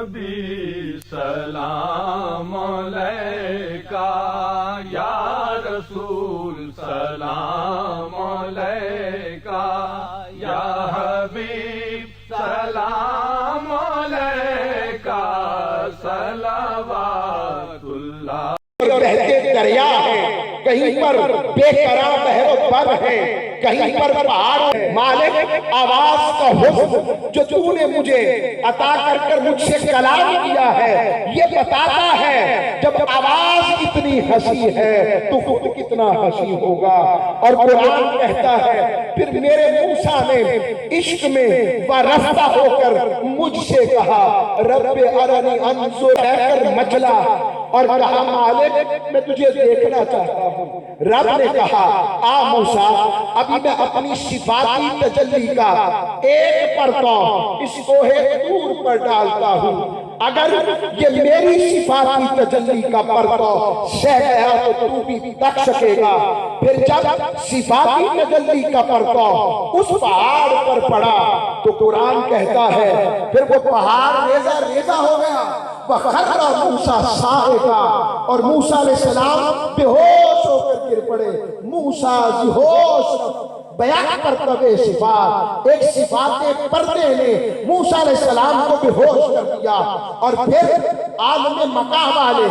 نبی سلام علیکہ، یا رسول سلام علیکہ، یا حبیب سلام علیکہ، صلوات اللہ۔ بہتے دریا ہے، کہیں پر بے قرار بحر و بر ہے، کہیں پر پہاڑ ہے۔ مالک آواز کا حسن جو تو نے مجھے عطا کر کر مجھ سے کلام کیا ہے، یہ بتاتا ہے جب آواز اتنی ہنسی ہے تو خود کتنا ہنسی ہوگا۔ اور قرآن کہتا ہے پھر میرے موسیٰ نے عشق میں وارفتہ ہو کر مجھ سے کہا رب ارنی انظر، کہہ کر مچلا اور کہا مالک میں تجھے دیکھنا چاہتا ہوں۔ رب نے کہا آ موسیٰ، ابھی میں اپنی صفاتی تجلی کا ایک پرتو اس کوہ طور پر ڈالتا ہوں، اگر یہ میری صفاتی تجلی کا پرتو سہ گیا تو تو بھی تک سکے گا۔ پھر جب صفاتی تجلی کا پرتو اس پہاڑ پر پڑا تو قرآن کہتا ہے پھر وہ پہاڑ ریزہ ریزہ ہو گیا، وَخَرَّ مُوسَىٰ صَاعِقًا، اور موسیٰ علیہ السلام بے ہوش ہو کر گر پڑے۔ موسیٰ ہوش بیان کرتے صفات، ایک صفات پردے نے موسیٰ علیہ السلام کو بے ہوش کر دیا۔ اور پھر عالم مقام والے،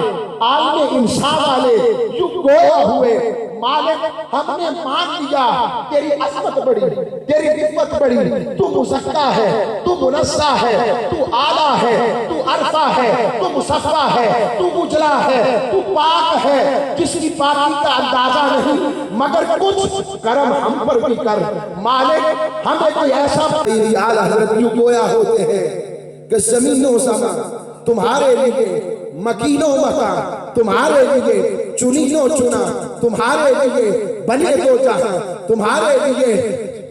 عالم انسان والے یوں گویا ہوئے مالک ہم نے مان لیا تیری عظمت بڑی، تیری رفعت بڑی، تو مزکا ہے، تو منزہ ہے، تو اعلیٰ ہے، تو عرفہ ہے، تو مصفہ ہے، تو اجلا ہے، تو پاک ہے جس کی پاکی کا اندازہ نہیں، مگر کچھ کرم ہم پر بھی کر مالک، ہمیں کوئی ایسا میری آل حضرت یوں گویا ہوتے ہیں کہ زمین و زمان تمہارے لیے، مکین و مکان تمہارے لیے، چنین و چنا تمہارے لیے، بنے دو جہاں تمہارے لیے،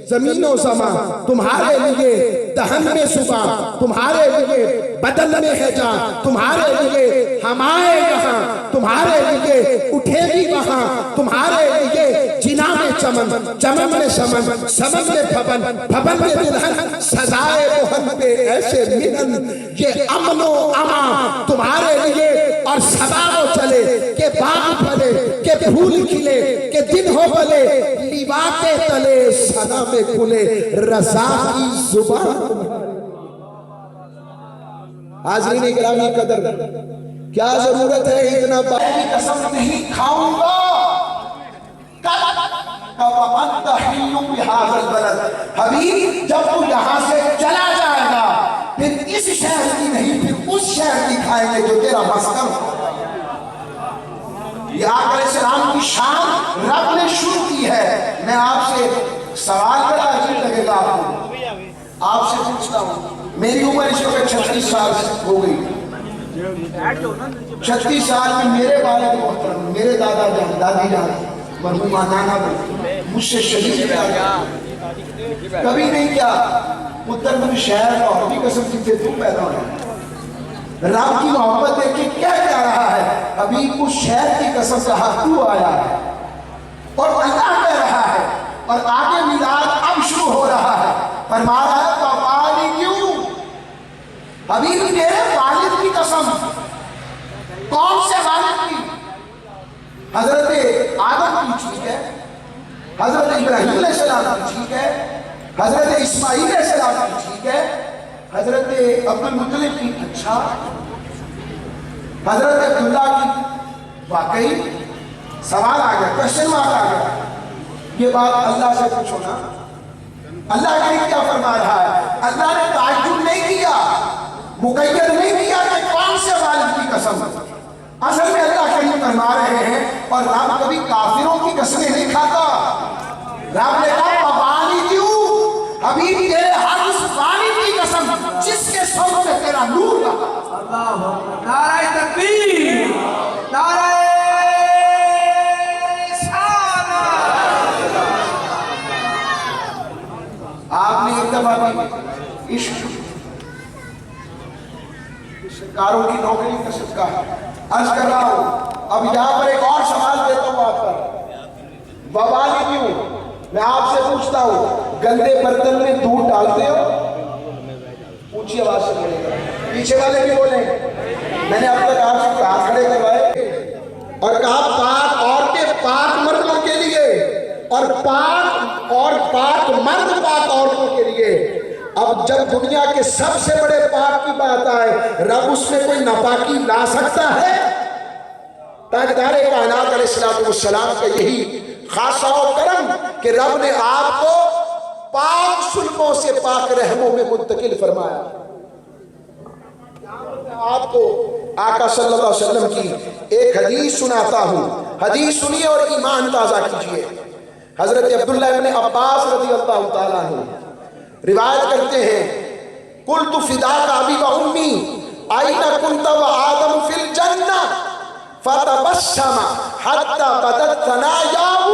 زمین و زمان تمہارے لیے، دہن میں صبح تمہارے لیے، بدن میں ہے جان تمہارے لیے، ہم آئے یہاں تمہارے لیے، اٹھے بھی وہاں تمہارے لیے، جنا میں چمن، چمن میں سمن، سمن میں بھبن، بھبن میں دلہن، سزائے بہن پہ ایسے ملن، یہ امن و امان تمہارے لیے، اور سبا و چلے کہ باغ پھلے، کہ پھول کھلے، کہ دن ہو بلے، لیوا کے تلے صدا میں کھلے رضا کی زبان۔ حاضرین گرامی قدر، کیا ضرورت ہے اتنا میں قسم نہیں کھاؤں گا وَأَنْتَ حِلٌّ بِهَٰذَا الْبَلَدِ، حبیب جب تو یہاں سے چلا جائے گا پھر اس شہر کی نہیں پھر اس شہر کی کھائیں گے جو تیرا مسکن ہو۔ یہ آقا علیہ السلام کی شان رب نے شروع کی ہے۔ میں آپ سے سوال بڑا عجیب لگے گا آپ سے پوچھتا ہوں، میری عمر اس وقت 36 سال ہو گئی، 36 سال میں میرے والد محترم، میرے دادا جان، دادی جان، مرحومہ نانا مجھ سے شدید پیار کیا، کبھی نہیں کیا پتر مجھے شہر کا اور بھی قسم سے تو پیدا ہونا، رب کی محبت دیکھ کے کیا کہہ رہا ہے، ابھی اس شہر کی قسم کہا تو آیا ہے، اور اللہ کہہ رہا ہے، اور آگے میلاد اب شروع ہو رہا ہے، فرما رہا ہے پاپانی کیوں، ابھی میرے والد کی قسم، کون سے والد کی؟ حضرت آدم کی ٹھیک ہے، حضرت ابراہیم علیہ السلام کی ٹھیک ہے، حضرت اسماعیل علیہ السلام کی ٹھیک ہے، حضرت عبدالمطلب کی اچھا، حضرت عبداللہ کی واقعی سوال آ گیا، کوشچن مارک آ گیا، یہ بات اللہ سے پوچھو نا، اللہ نے کیا فرما رہا ہے؟ اللہ نے تعجب نہیں کیا، مقید نہیں کیا کہ کون سے والد کی قسم، اصل میں اللہ کریم فرما رہے ہیں، اور رب کبھی کافروں کی قسمیں نہیں کھاتا، رب نے کہا پوانی کیوں، حبیب تیرے ہر اس والد کی قسم جس کے سر سے تیرا نور رہا۔ اللہ نعرہ تکبیر، نعرہ آپ نے ایک دفعہ بھی عشق سرکاروں کی نوکری کا صدقہ ہے، عرض کر رہا ہوں، اب یہاں پر ایک اور سوال دیتا ہوں آپ پر، وبالی کیوں؟ میں آپ سے پوچھتا ہوں، گندے برتن میں دودھ ڈالتے ہو؟ اونچی آواز سے بولے گا, پیچھے والے بھی بولیں. میں نے اب تک آپ سے ہاتھ کھڑے کروائے اور کہا پاک عورتیں پاک مردوں کے لیے اور پاک مرد پاک عورتوں کے لیے. اب جب دنیا کے سب سے بڑے پاک کی بات آئے, رب اس میں کوئی ناپاکی لا سکتا ہے؟ تاجدار کائنات علیہ السلام کا یہی خاصہ و کرم کہ رب نے آپ کو پاک سلموں سے پاک رحموں میں منتقل فرمایا. آپ کو آقا صلی اللہ علیہ وسلم کی ایک حدیث سناتا ہوں, حدیث سنیے اور ایمان تازہ کیجئے. حضرت عبداللہ ابن عباس رضی اللہ تعالیٰ عنہ روایت کرتے ہیں, قلت فداک ابی و امی این کنت و آدم فی الجنہ فتبسم حتی بدت ثنایاہ.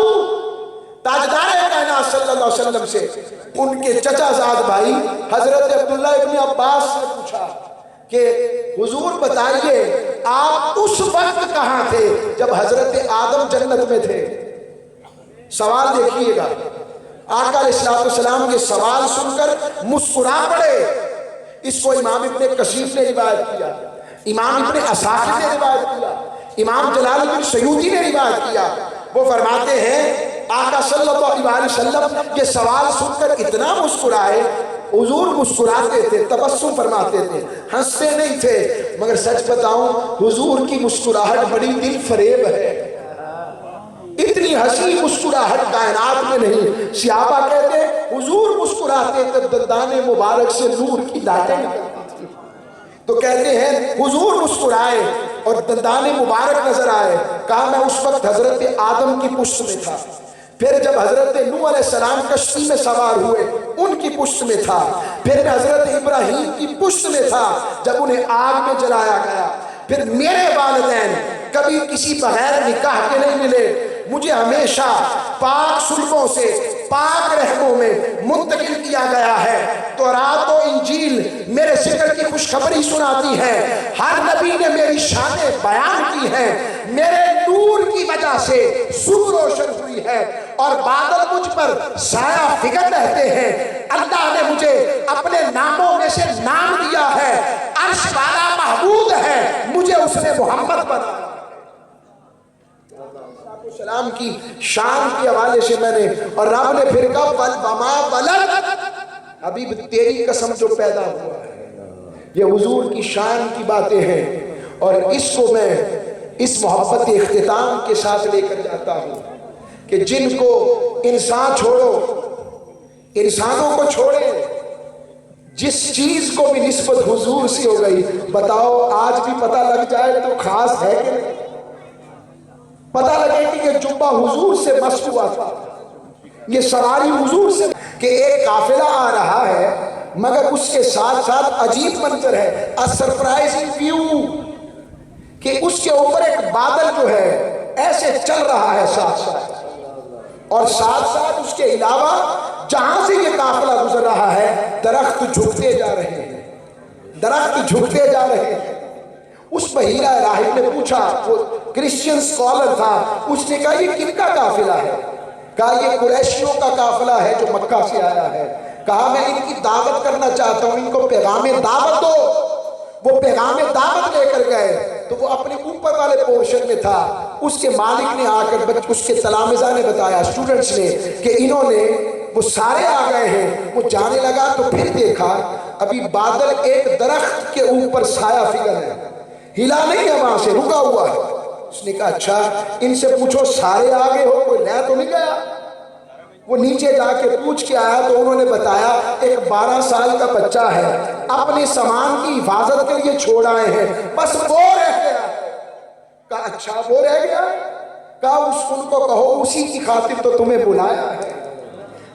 تاجدار کائنات صلی اللہ علیہ وسلم سے ان کے چچا زاد بھائی حضرت عبداللہ ابن عباس نے پوچھا کہ حضور بتائیے آپ اس وقت کہاں تھے جب حضرت آدم جنت میں تھے؟ سوال دیکھیے گا, آقا علیہ السلام یہ سوال سن کر مسکرا پڑے. اس کو امام ابن کثیر نے روایت کیا, امام ابن اساکر نے روایت کیا, امام جلال الدین سیوطی نے روایت کیا. وہ فرماتے ہیں آقا صلی اللہ علیہ وسلم یہ سوال سن کر اتنا مسکرائے, حضور مسکراتے تھے, تبسم فرماتے تھے, ہنستے نہیں تھے. مگر سچ بتاؤں حضور کی مسکراہٹ بڑی دل فریب ہے, اتنی ہنسی مسکراہٹ کائنات میں نہیں. صحابہ کہتے ہیں حضور مسکراتے تھے دندان مبارک سے نور کی دھاگیں نکلتی تھی. تو کہتے ہیں حضور مسکرائے اور دندان مبارک نظر آئے. کہا میں اس وقت حضرت آدم کی پشت میں تھا, پھر جب حضرت نوح علیہ السلام کشتی میں سوار ہوئے ان کی پشت میں تھا, پھر میں حضرت ابراہیم کی پشت میں تھا جب انہیں آگ میں جلایا گیا. پھر میرے والدین کبھی کسی بغیر نکاح کے نہیں ملے, مجھے ہمیشہ پاک سلبوں سے پاک رحموں میں منتقل کیا گیا ہے. تورات و انجیل میرے ذکر کی خوشخبری سناتی ہے, ہر نبی نے میری شانیں بیان کی ہیں. میرے نور کی وجہ سے صبح روشن ہوئی ہے اور بادل مجھ پر سایہ فکر رہتے ہیں. اللہ نے مجھے اپنے ناموں میں سے نام دیا ہے, عرش والا محمود ہے, مجھے اس نے محمد بنایا. سلام کی شان کے حوالے سے میں نے, اور رب نے پھر کہا وما ولد, حبیب تیری قسم جو پیدا ہوا ہے. یہ حضور کی شان کی باتیں ہیں اور اس کو میں اس محبت اختتام کے ساتھ لے کر جاتا ہوں کہ جن کو انسان چھوڑو, انسانوں کو چھوڑے, جس چیز کو بھی نسبت حضور سے ہو گئی, بتاؤ آج بھی پتہ لگ جائے تو خاص ہے کہ نہیں؟ پتہ لگے کہ یہ جبہ حضور سے مس ہوا تھا, یہ سواری حضور سے, کہ ایک قافلہ آ رہا ہے مگر اس کے ساتھ ساتھ عجیب منظر ہے, a surprising view, کہ اس کے اوپر ایک بادل جو ہے ایسے چل رہا ہے ساتھ ساتھ, اور ساتھ ساتھ اس کے علاوہ جہاں سے یہ قافلہ گزر رہا ہے درخت جھکتے جا رہے ہیں, درخت جھکتے جا رہے ہیں. اس بحیرہ راہب نے پوچھا, وہ کرسچن سکولر تھا, اس نے کہا یہ کن کا قافلہ ہے؟ کہا یہ قریشیوں کا قافلہ ہے جو مکہ سے آیا ہے. کہا میں ان کی دعوت کرنا چاہتا ہوں, ان کو پیغام دعوت دو. وہ پیغام دعوت لے کر گئے تو وہ اپنے اوپر والے پورشن میں تھا. اس کے مالک نے آ کر, اس کے تلامذہ نے بتایا, اسٹوڈنٹس نے, کہ انہوں نے, وہ سارے آ گئے ہیں. وہ جانے لگا تو پھر دیکھا ابھی بادل ایک درخت کے اوپر سایہ فکر ہے, ہلا نہیں ہے, وہاں سے رکا ہوا ہے. اس نے کہا اچھا ان سے پوچھو سارے آگے ہو, کوئی نیا تو نہیں گیا؟ وہ نیچے جا کے پوچھ کے آیا تو انہوں نے بتایا ایک 12 سال کا بچہ ہے, اپنے سامان کی حفاظت کے لیے چھوڑ آئے ہیں, بس وہ رہ گیا. کہا اچھا وہ رہ گیا؟ کہا ان کو کہو اسی کی خاطر تو تمہیں بلایا ہے.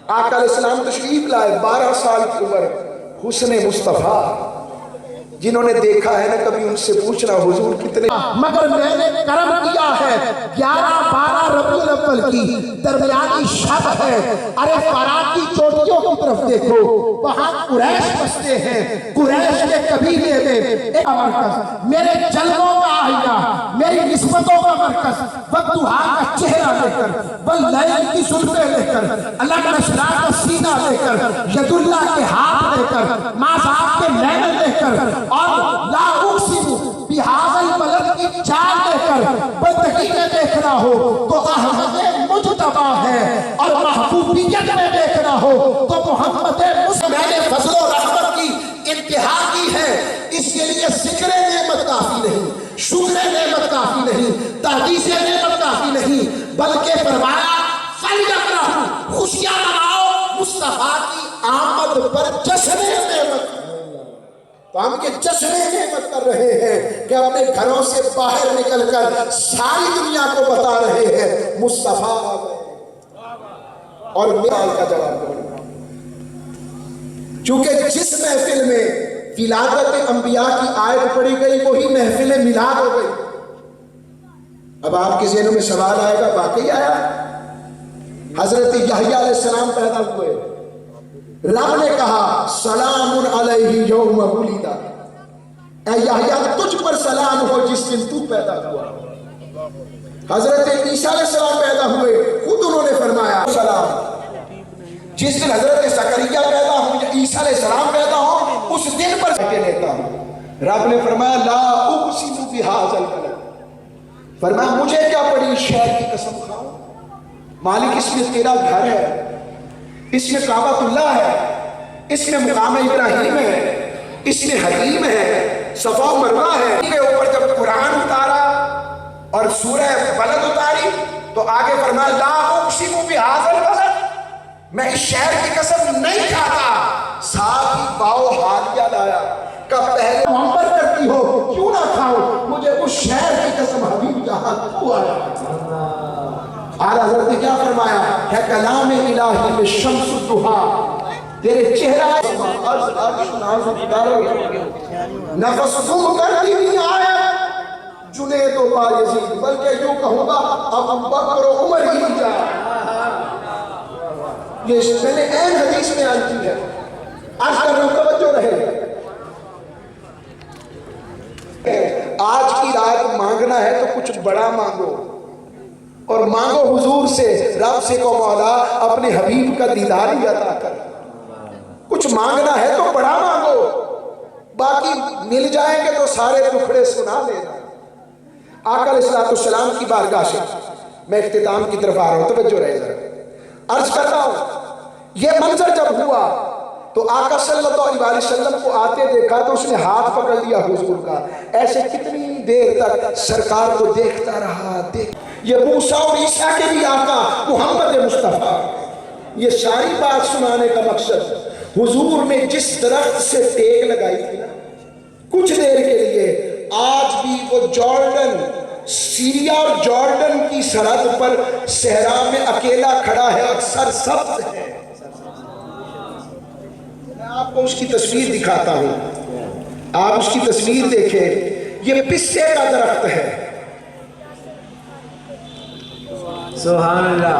آقا علیہ السلام تشریف لائے, 12 سال کی عمر, حسن مصطفیٰ. جنہوں نے دیکھا ہے نا کبھی ان سے پوچھنا حضور کتنے, مگر میں نے کرم کیا ہے 11-12 ربیع الاول کی درمیانی شب ہے. ارے فرات کی چوٹیوں کی طرف دیکھو, وہاں قریش بستے ہیں, قریش کے قبیلے میں ایک مرکز, میرے جلووں کا آئینہ, میری نسبتوں کا مرکز, والضحیٰ کا چہرہ لے کر, واللیل کی زلفیں لے کر, الم نشرح کا سینہ لے کر, ید اللہ کے ہاتھ لے کر, ماں صاحب کے نین کر اور لا اقسم بہذا البلد کی جان دے کر بندگی میں دیکھنا ہو تو احمد مجتبی ہے، اور محبوبیت میں دیکھنا ہو تو محمد مصطفیٰ۔ میں نے فضل و رحمت کی انتہا کی ہے، اس کے لیے ذکر نعمت کافی نہیں، شکر نعمت کافی نہیں، تحدیث نعمت کافی نہیں، بلکہ فرمایا فَلْيَفْرَحُوا، خوشیاں مناؤ مصطفیٰ کی آمد پر جشن نعمت۔ تو ہم کے جشن نعمت کر رہے ہیں کہ اپنے گھروں سے باہر نکل کر ساری دنیا کو بتا رہے ہیں مصطفیٰ آ گئے۔ اور میرا کا جواب دوں، چونکہ جس محفل میں ولادت انبیاء کی آیت پڑھی گئی وہی محفل میلاد ہو گئی۔ اب آپ کے ذہنوں میں سوال آئے گا، واقعی آیا؟ حضرت یحییٰ علیہ السلام پیدا ہوئے، رب نے کہا سلام علیہ یوم ولد، اے یحییٰ تجھ پر سلام ہو جس دن تو پیدا ہوا۔ حضرت عیسیٰ علیہ السلام پیدا ہوئے، خود انہوں نے فرمایا سلام، جس دن حضرت زکریا پیدا ہوں یا عیسیٰ علیہ السلام پیدا ہوں اس دن پر کے لیتا ہوں۔ رب نے فرمایا لا اقسم بہذا البلد، فرمایا مجھے کیا پڑی شہر کی قسم کھاؤں، مالک اس میں تیرا گھر ہے، اس میں کعبۃ اللہ ہے، اس میں مقام ابراہیم ہے، اس میں حریم ہے، صفا و مروہ ہے۔ کے اوپر جب قرآن اتارا اور سورہ بلد اتاری تو آگے فرمایا لا اقسم بہذا البلد، میں اس شہر کی قسم نہیں کھاتا، ساتھ ہی باؤ حالیہ لایا کہ پہلے محبت کرتی ہو کیوں نہ کھاؤ، مجھے اس شہر کی قسم حبیب جہاں تو آیا۔ اعلیٰ حضرت نے کیا فرمایا ہے کلام الہی میں شمس الضحیٰ، تیرے چہرہ نفس گم کرتی ہوئی آیت جنید و بایزید، بلکہ یوں کہوں گا اب بکر و عمر ہی جا۔ یہ میں نے این حدیث میں آنچی ہے، آج کر رہا توجہ رہے، آج کی رات مانگنا ہے تو کچھ بڑا مانگو، اور مانگو حضور سے، رب سے کو مولا اپنے حبیب کا دیدار ہی عطا کر۔ کچھ مانگنا ہے تو بڑا مانگو، باقی مل جائیں گے تو سارے ٹکڑے سنا لینا۔ آقا علیہ السلام کی بارگاہ سے میں اختتام کی طرف آ رہا ہوں، توجہ رہے ذرا، عرض کرتا ہوں یہ منظر جب ہوا تو آقا صلی اللہ علیہ وسلم کو آتے دیکھا تو اس نے ہاتھ پکڑ لیا حضور کا، ایسے کتنی دیر تک سرکار کو دیکھتا رہا۔ یہ موسیٰ اور عیسیٰ کے بھی آقا محمد مصطفیٰ۔ یہ ساری بات سنانے کا مقصد حضور نے جس درخت سے ٹیک لگائی تھی نا کچھ دیر کے لیے، آج بھی وہ جارڈن، سیریا اور جارڈن کی سرحد پر صحرا میں اکیلا کھڑا ہے، اکثر سبز ہے۔ میں آپ کو اس کی تصویر دکھاتا ہوں، آپ اس کی تصویر دیکھیں، یہ پسے کا درخت ہے، سبحان اللہ،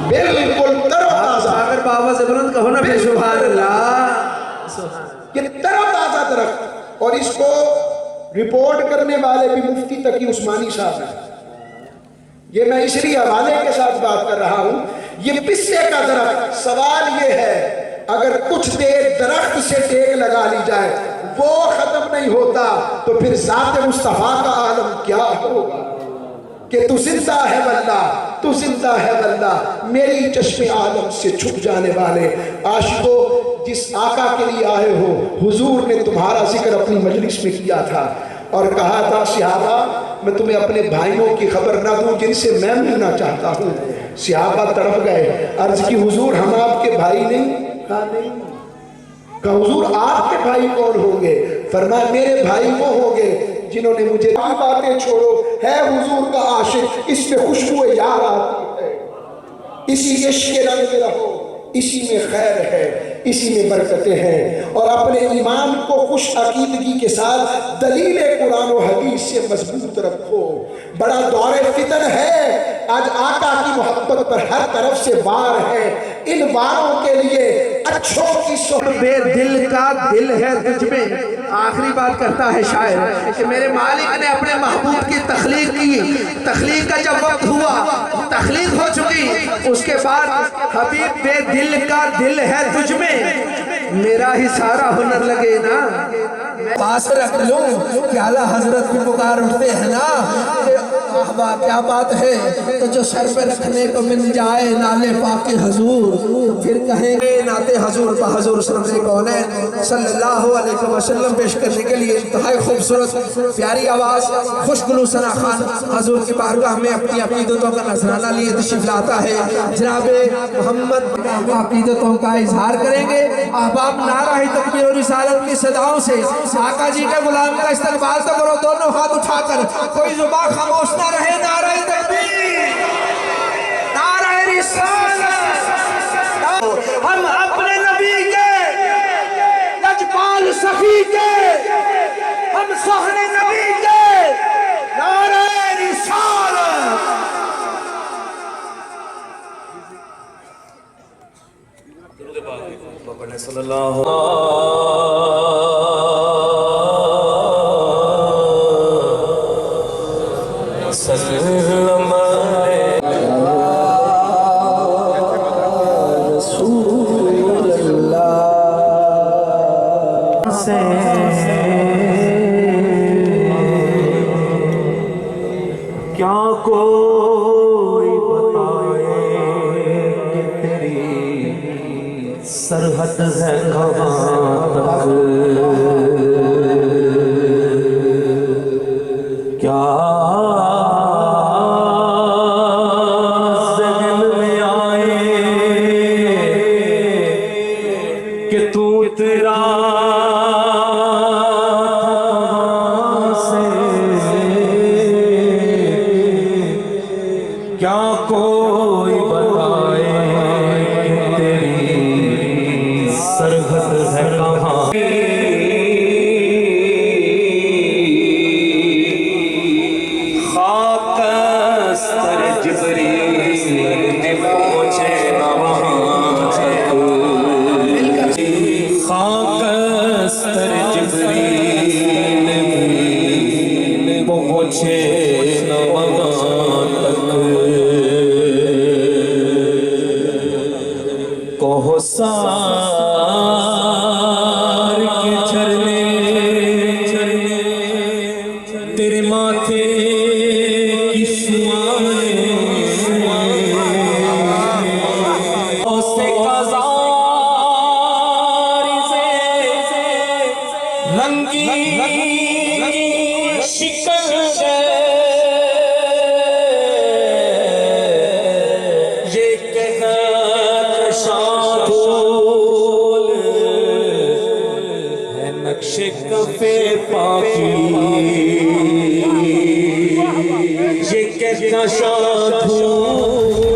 بالکل تر و تازہ۔ اگر بابا سے بلند کہو نا پھر سبحان اللہ، یہ تر و تازہ درخت، اور اس کو رپورٹ کرنے والے بھی مفتی تقی عثمانی صاحب ہیں۔ یہ میں اس لیے حوالے کے ساتھ بات کر رہا ہوں، یہ پسے کا درخت۔ سوال یہ ہے اگر کچھ دیر درخت سے ٹیک لگا لی جائے وہ ختم نہیں ہوتا تو پھر ذات مصطفیٰ کا عالم کیا ہوگا کہ تو زندہ ہے واللہ، تو زندہ ہے واللہ، میری چشم عالم سے چھپ جانے والے عاشقو، جس آقا کے لیے آئے ہو، حضور نے تمہارا ذکر اپنی مجلس میں کیا تھا اور کہا تھا صحابہ میں تمہیں اپنے بھائیوں کی خبر نہ دوں جن سے میں ملنا چاہتا ہوں۔ صحابہ تڑپ گئے، عرض کی حضور ہم آپ کے بھائی نہیں؟ کہا نہیں۔ کہا حضور آپ کے بھائی کون ہوں گے؟ فرمایا میرے بھائی وہ ہوں گے جنہوں نے مجھے باتیں چھوڑو ہے حضور کا عاشق، اس میں خوشبو یار آتی ہے، اسی عشق رنگ میں رہو، اسی میں خیر ہے، اسی میں برکتیں ہیں، اور اپنے ایمان کو خوش عقیدگی کے ساتھ دلیل قرآن و حدیث سے مضبوط رکھو۔ بڑا دور فتن ہے، آج آقا کی محبت پر ہر طرف سے وار ہے، ان واروں کے لیے اچھوں کی صحبت۔ بے دل کا دل ہے تجھ میں، آخری بات کرتا ہے شاعر کہ میرے مالک نے اپنے محبوب کی تخلیق کی، تخلیق کا جب وقت ہوا، تخلیق ہو چکی، اس کے بعد حبیب بے دل کا دل ہے تجھ میں، میرا ہی سارا ہنر لگے نا، پاس رکھ لوں کہ اعلیٰ حضرت بھی پکار اٹھتے ہیں نا کہ احباب کیا بات ہے تو جو سر پہ رکھنے کو مل جائے نالے پاک حضور پھر کہیں گے نعت حضور پا حضور صلی اللہ علیہ وسلم پیش کرنے کے لیے انتہائی خوبصورت پیاری آواز خوشگلو ثنا خان حضور کی بارگاہ میں اپنی عقیدتوں کا نذرانہ لیے تشریف لاتا ہے جناب محمد عقیدتوں کا اظہار کریں گے احباب نعرہ تکبیر و رسالت کی صداؤں سے آقا جی کے غلام کا استقبال تو کرو دونوں ہاتھ اٹھا کر کوئی زبان خاموش نہ رہے نعرہ تکبیر نعرہ رسالت ہم اپنے نبی کے لجپال سخی کے ہم صحن نبی کے نعرہ رسالت صلی اللہ وسلم رسول اللہ سے کیا کوئی بتائے کہ تیری سرحد ہے کہاں تک کیا ذہن میں آئے کہ تو تیرا کیا کوئی بتائے کہ تیری سرحد ہے کہاں خاکستر جبریل نے پہنچے نہ وہاں تک خاکستر جبریل نے پہنچے نہ وہاں تک کوثر کے جھرنے تیرے ماتھے کی شعاعیں اسے قضا رنگی شکل یہ کہہ شاہدول ہے نقش کفے پاکی یہ کہہ شاہدول